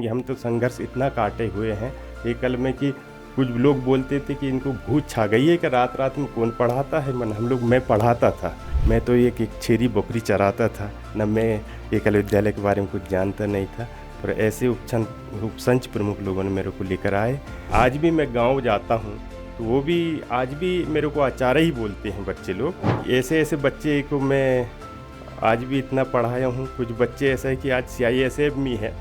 कि हम तो संघर्ष इतना काटे हुए हैं एकल में कि कुछ लोग बोलते थे कि इनको भूत छा गई है कि रात रात में कौन पढ़ाता है। मैं पढ़ाता था। मैं तो एक छेरी बकरी चराता था। न मैं एकल विद्यालय के बारे में कुछ जानता नहीं था, पर ऐसे उपसंच प्रमुख लोगों ने मेरे को लेकर आए। आज भी मैं गांव जाता हूं तो वो भी आज भी मेरे को आचार्य ही बोलते हैं बच्चे लोग। ऐसे ऐसे बच्चे को मैं आज भी इतना पढ़ाया हूँ। कुछ बच्चे ऐसा है कि आज CISF में है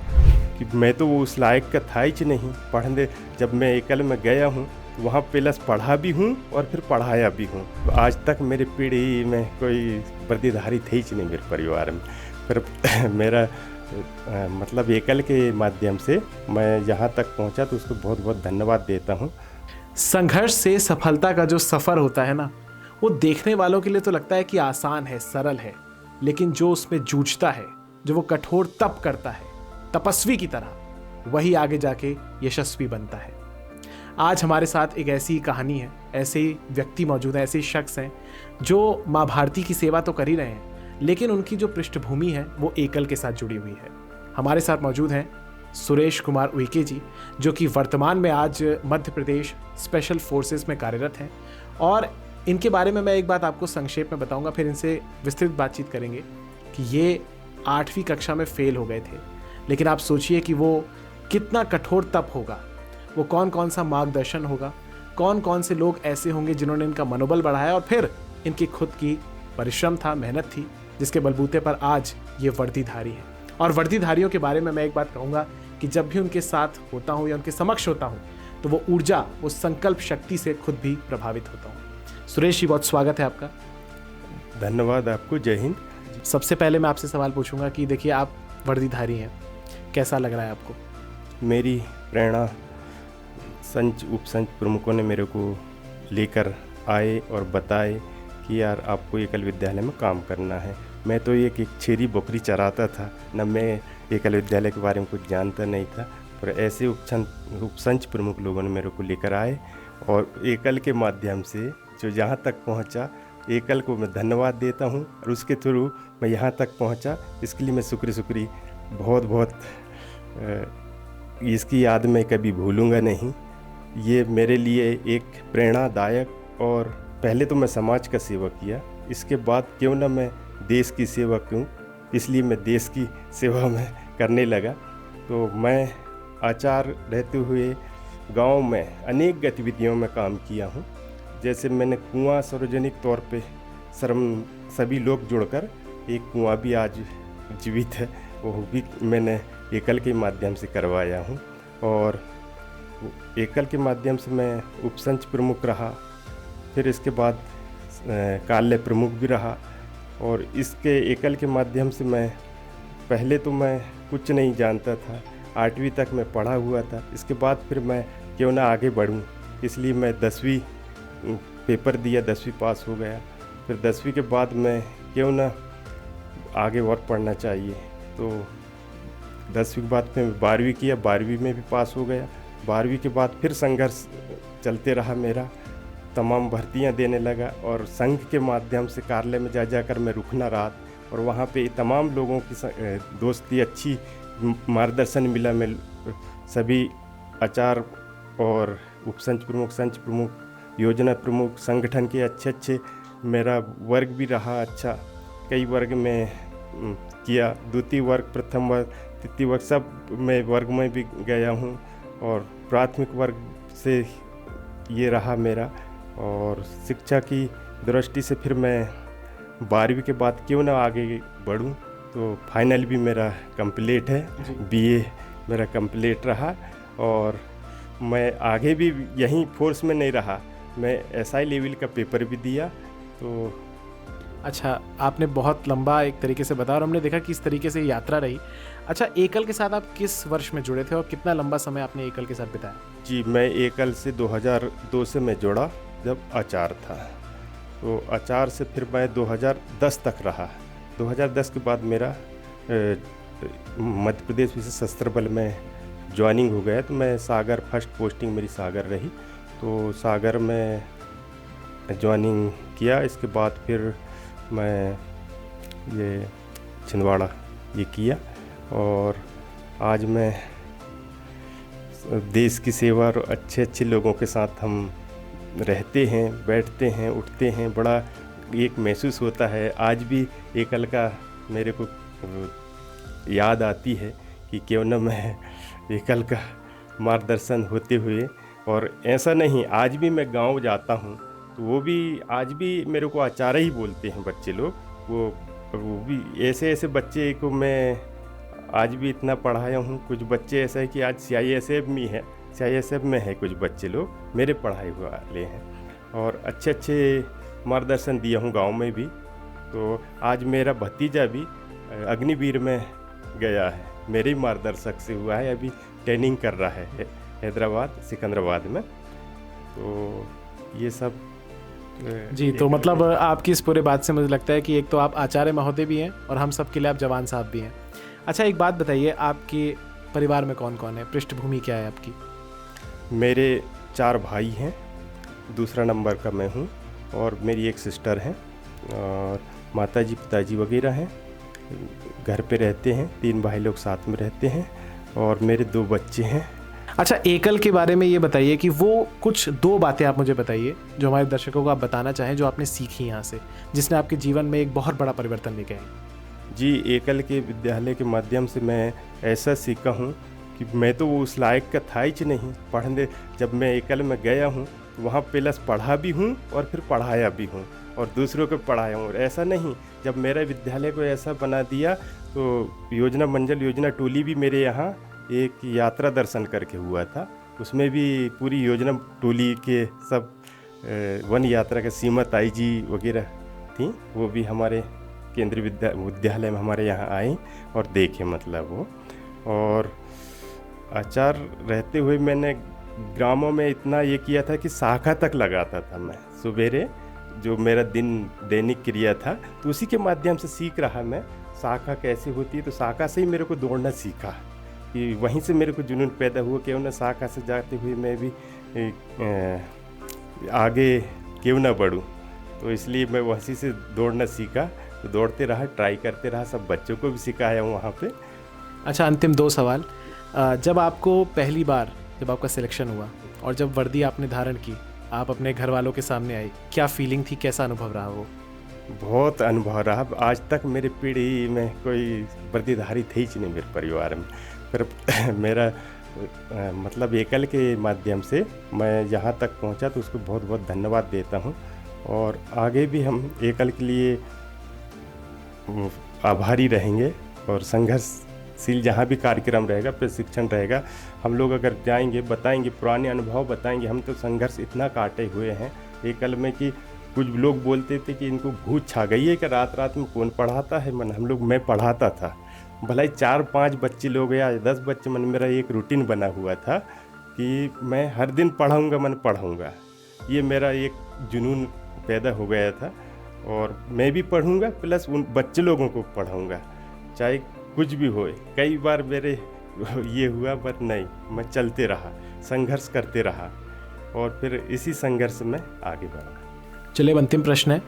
कि मैं तो वो उस लायक का था ही नहीं पढ़ने। जब मैं एकल में गया हूँ वहाँ प्लस पढ़ा भी हूँ और फिर पढ़ाया भी हूँ। तो आज तक मेरी पीढ़ी में कोई प्रतिधारी थे ही नहीं मेरे परिवार में। पर मेरा मतलब एकल के माध्यम से मैं यहाँ तक पहुँचा तो उसको बहुत बहुत धन्यवाद देता हूँ। संघर्ष से सफलता का जो सफ़र होता है ना, वो देखने वालों के लिए तो लगता है कि आसान है, सरल है, लेकिन जो उसमें जूझता है, जो वो कठोर तप करता है तपस्वी की तरह, वही आगे जाके यशस्वी बनता है। आज हमारे साथ एक ऐसी कहानी है, ऐसे व्यक्ति मौजूद हैं, ऐसे शख्स हैं जो माँ भारती की सेवा तो कर ही रहे हैं, लेकिन उनकी जो पृष्ठभूमि है वो एकल के साथ जुड़ी हुई है। हमारे साथ मौजूद हैं सुरेश कुमार उइके जी, जो कि वर्तमान में आज मध्य प्रदेश स्पेशल फोर्सेस में कार्यरत हैं। और इनके बारे में मैं एक बात आपको संक्षेप में बताऊंगा, फिर इनसे विस्तृत बातचीत करेंगे कि ये 8वीं कक्षा में फेल हो गए थे, लेकिन आप सोचिए कि वो कितना कठोर तप होगा, वो कौन कौन सा मार्गदर्शन होगा, कौन कौन से लोग ऐसे होंगे जिन्होंने इनका मनोबल बढ़ाया, और फिर इनकी खुद की परिश्रम था, मेहनत थी, जिसके बलबूते पर आज ये वर्दीधारी है। और वर्दीधारियों के बारे में मैं एक बात कहूँगा कि जब भी उनके साथ होता हूँ या उनके समक्ष होता हूँ तो वो ऊर्जा, वो संकल्प शक्ति से खुद भी प्रभावित होता हूँ। सुरेश जी, बहुत स्वागत है आपका। धन्यवाद आपको। जय हिंद। सबसे पहले मैं आपसे सवाल पूछूंगा कि देखिए, आप वर्दीधारी हैं, कैसा लग रहा है आपको? मेरी प्रेरणा उपसंच प्रमुखों ने मेरे को लेकर आए और बताए कि यार आपको एकल विद्यालय में काम करना है। मैं तो एक छेरी बकरी चराता था। न मैं एकल विद्यालय के बारे में कुछ जानता नहीं था, पर ऐसे उपसंच प्रमुख लोगों ने मेरे को लेकर आए और एकल के माध्यम से जो यहाँ तक पहुँचा, एकल को मैं धन्यवाद देता हूँ। और उसके थ्रू मैं यहाँ तक पहुँचा, इसके लिए मैं शुक्रिया बहुत बहुत इसकी याद में कभी भूलूँगा नहीं। ये मेरे लिए एक प्रेरणादायक, और पहले तो मैं समाज का सेवा किया, इसके बाद क्यों ना मैं देश की सेवा करूं, इसलिए मैं देश की सेवा में करने लगा। तो मैं आचार्य रहते हुए गांव में अनेक गतिविधियों में काम किया हूं। जैसे मैंने कुआं सार्वजनिक तौर पे सभी लोग जुड़कर एक कुआं भी आज जीवित है, वो भी मैंने एकल के माध्यम से करवाया हूं। और एकल के माध्यम से मैं उपसंच प्रमुख रहा, फिर इसके बाद कार्यालय प्रमुख भी रहा। और इसके एकल के माध्यम से मैं पहले तो मैं कुछ नहीं जानता था, 8वीं तक मैं पढ़ा हुआ था। इसके बाद फिर मैं क्यों ना आगे बढ़ूं, इसलिए मैं 10वीं पेपर दिया, 10वीं पास हो गया। फिर 10वीं के बाद मैं क्यों ना आगे और पढ़ना चाहिए, तो 10वीं के बाद फिर 12वीं किया, 12वीं में भी पास हो गया। 12वीं के बाद फिर संघर्ष चलते रहा मेरा, तमाम भर्तियां देने लगा और संघ के माध्यम से कार्यालय में जाकर मैं रुकना रहा, और वहाँ पे तमाम लोगों की दोस्ती, अच्छी मार्गदर्शन मिला। मैं सभी आचार्य और उपसंच प्रमुख, संच प्रमुख, योजना प्रमुख, संगठन के अच्छे मेरा वर्ग भी रहा अच्छा। कई वर्ग में किया, द्वितीय वर्ग, प्रथम वर्ग, तृतीय वर्ग, सब मैं वर्ग में भी गया हूँ। और प्राथमिक वर्ग से ये रहा मेरा। और शिक्षा की दृष्टि से फिर मैं 12वीं के बाद क्यों ना आगे बढ़ूं, तो फाइनल भी मेरा कंप्लीट है, BA मेरा कंप्लीट रहा। और मैं आगे भी यहीं फोर्स में नहीं रहा, मैं SI लेवल का पेपर भी दिया। तो अच्छा, आपने बहुत लंबा एक तरीके से बताया और हमने देखा किस तरीके से यात्रा रही। अच्छा, एकल के साथ आप किस वर्ष में जुड़े थे और कितना लंबा समय आपने एकल के साथ बिताया? जी, मैं एकल से 2002 से मैं जुड़ा जब आचार्य था। तो आचार्य से फिर मैं 2010 तक रहा। 2010 के बाद मेरा मध्य प्रदेश सशस्त्र बल में ज्वाइनिंग हो गया। तो मैं सागर, फर्स्ट पोस्टिंग मेरी सागर रही, तो सागर में ज्वाइनिंग किया। इसके बाद फिर मैं ये छिंदवाड़ा ये किया, और आज मैं देश की सेवा और अच्छे अच्छे लोगों के साथ हम रहते हैं, बैठते हैं, उठते हैं, बड़ा एक महसूस होता है। आज भी एकल का मेरे को याद आती है कि क्यों न मैं एकल का मार्गदर्शन होते हुए, और ऐसा नहीं, आज भी मैं गांव जाता हूं तो वो भी आज भी मेरे को आचार्य ही बोलते हैं बच्चे लोग। वो भी ऐसे ऐसे बच्चे को मैं आज भी इतना पढ़ाया हूँ। कुछ बच्चे ऐसा है कि आज CISF में है, CISF में है, कुछ बच्चे लोग मेरे पढ़ाए हुए वाले हैं, और अच्छे अच्छे मार्गदर्शन दिया हूँ गांव में भी। तो आज मेरा भतीजा भी अग्निवीर में गया है, मेरे ही मार्गदर्शक से हुआ है, अभी ट्रेनिंग कर रहा है हैदराबाद सिकंदराबाद में। तो ये सब जी, तो मतलब आपकी इस पूरे बात से मुझे लगता है कि एक तो आप आचार्य महोदय भी हैं और हम सब के लिए आप जवान साहब भी हैं। अच्छा, एक बात बताइए, आपके परिवार में कौन कौन है, पृष्ठभूमि क्या है आपकी? मेरे 4 भाई हैं, दूसरा नंबर का मैं हूँ, और मेरी एक सिस्टर है, और माताजी पिताजी वगैरह हैं, घर पे रहते हैं, 3 भाई लोग साथ में रहते हैं, और मेरे 2 बच्चे हैं। अच्छा, एकल के बारे में ये बताइए कि वो कुछ 2 बातें आप मुझे बताइए जो हमारे दर्शकों को आप बताना चाहें, जो आपने सीखी यहाँ से, जिसने आपके जीवन में एक बहुत बड़ा परिवर्तन लेके आए। जी, एकल के विद्यालय के माध्यम से मैं ऐसा सीखा हूँ कि मैं तो उस लायक का था ही नहीं पढ़ने। जब मैं एकल में गया हूँ तो वहाँ प्लस पढ़ा भी हूँ और फिर पढ़ाया भी हूँ और दूसरों को पढ़ाया हूँ। और ऐसा नहीं, जब मेरा विद्यालय को ऐसा बना दिया तो योजना मंडल योजना टोली भी मेरे यहाँ एक यात्रा दर्शन करके हुआ था। उसमें भी पूरी योजना टोली के सब वन यात्रा के सीमत आई जी वगैरह थी, वो भी हमारे केंद्रीय विद्यालय में हमारे यहाँ आई और देखे मतलब वो। और आचार्य रहते हुए मैंने ग्रामों में इतना ये किया था कि शाखा तक लगाता था मैं सवेरे, जो मेरा दिन दैनिक क्रिया था, तो उसी के माध्यम से सीख रहा मैं शाखा कैसे होती है। तो शाखा से ही मेरे को दौड़ना सीखा, कि वहीं से मेरे को जुनून पैदा हुआ, क्यों ना शाखा से जाते हुए मैं भी आगे क्यों ना बढ़ूं। तो इसलिए मैं वहीं से दौड़ना सीखा, तो दौड़ते रहा, ट्राई करते रहा, सब बच्चों को भी सिखाया वहाँ पे। अच्छा, अंतिम 2 सवाल। जब आपको पहली बार जब आपका सिलेक्शन हुआ और जब वर्दी आपने धारण की, आप अपने घर वालों के सामने आई, क्या फीलिंग थी, कैसा अनुभव रहा वो? बहुत अनुभव रहा। आज तक मेरी पीढ़ी में कोई वर्दीधारी थे ही नहीं मेरे परिवार में, पर मेरा मतलब एकल के माध्यम से मैं यहाँ तक पहुँचा, तो उसको बहुत बहुत धन्यवाद देता हूँ। और आगे भी हम एकल के लिए आभारी रहेंगे, और संघर्षशील जहाँ भी कार्यक्रम रहेगा, प्रशिक्षण रहेगा, हम लोग अगर जाएंगे, बताएंगे, पुराने अनुभव बताएंगे। हम तो संघर्ष इतना काटे हुए हैं एकल में कि कुछ लोग बोलते थे कि इनको भूत छा गई है कि रात रात में कौन पढ़ाता है। मैं पढ़ाता था, भले 4-5 बच्चे लोग या 10 बच्चे, मेरा एक रूटीन बना हुआ था कि मैं हर दिन पढ़ाऊँगा। ये मेरा एक जुनून पैदा हो गया था, और मैं भी पढ़ूँगा प्लस उन बच्चे लोगों को पढ़ाऊँगा, चाहे कुछ भी होए। कई बार मेरे ये हुआ, पर नहीं, मैं चलते रहा, संघर्ष करते रहा, और फिर इसी संघर्ष में आगे बढ़ा। चलिए, अंतिम प्रश्न है।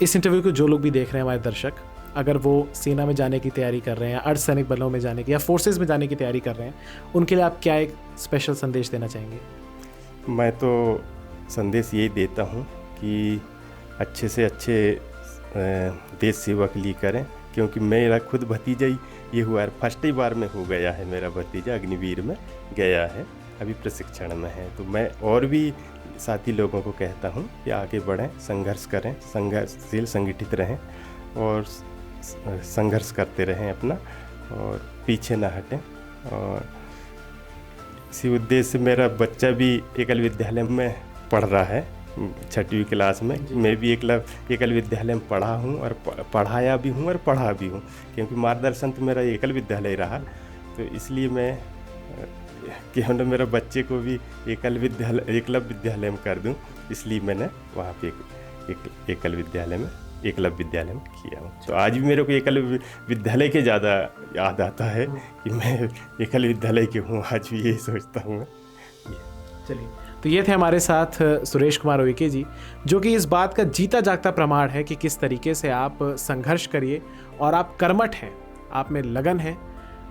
इस इंटरव्यू को जो लोग भी देख रहे हैं हमारे दर्शक, अगर वो सेना में जाने की तैयारी कर रहे हैं, अर्धसैनिक बलों में जाने की या फोर्सेस में जाने की तैयारी कर रहे हैं, उनके लिए आप क्या एक स्पेशल संदेश देना चाहेंगे? मैं तो संदेश यही देता हूँ कि अच्छे से अच्छे देश सेवा के लिए करें, क्योंकि मेरा खुद भतीजा ही ये हुआ है, फर्स्ट ही बार में हो गया है, मेरा भतीजा अग्निवीर में गया है, अभी प्रशिक्षण में है। तो मैं और भी साथी लोगों को कहता हूँ कि आगे बढ़ें, संघर्ष करें, संघर्षशील संगठित रहें और संघर्ष करते रहें अपना, और पीछे ना हटें। और इसी उद्देश्य से मेरा बच्चा भी एकल विद्यालय में पढ़ रहा है, 6वीं क्लास में। मैं भी एकल विद्यालय में पढ़ा हूँ और पढ़ाया भी हूँ और पढ़ा भी हूँ, क्योंकि मार्गदर्शन तो मेरा एकल विद्यालय रहा। तो इसलिए मैं क्यों ना मेरा बच्चे को भी एकलव्य विद्यालय में कर दूं, इसलिए मैंने वहाँ पे एकलव्य विद्यालय में किया हूँ। तो आज भी मेरे को एकलव्य विद्यालय के ज़्यादा याद आता है कि मैं एकल विद्यालय के हूँ, आज भी यही सोचता हूँ। चलिए, तो ये थे हमारे साथ सुरेश कुमार उइके जी, जो कि इस बात का जीता जागता प्रमाण है कि किस तरीके से आप संघर्ष करिए और आप कर्मठ हैं, आप में लगन है,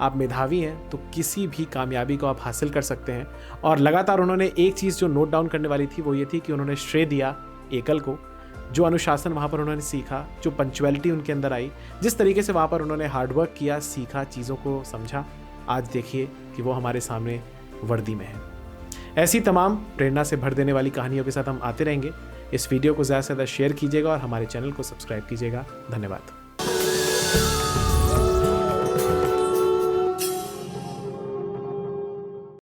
आप मेधावी हैं तो किसी भी कामयाबी को आप हासिल कर सकते हैं। और लगातार उन्होंने एक चीज़ जो नोट डाउन करने वाली थी वो ये थी कि उन्होंने श्रेय दिया एकल को, जो अनुशासन वहाँ पर उन्होंने सीखा, जो पंक्चुअलिटी उनके अंदर आई, जिस तरीके से वहाँ पर उन्होंने हार्डवर्क किया, सीखा, चीज़ों को समझा, आज देखिए कि वो हमारे सामने वर्दी में है। ऐसी तमाम प्रेरणा से भर देने वाली कहानियों के साथ हम आते रहेंगे। इस वीडियो को ज़्यादा से ज़्यादा शेयर कीजिएगा और हमारे चैनल को सब्सक्राइब कीजिएगा। धन्यवाद।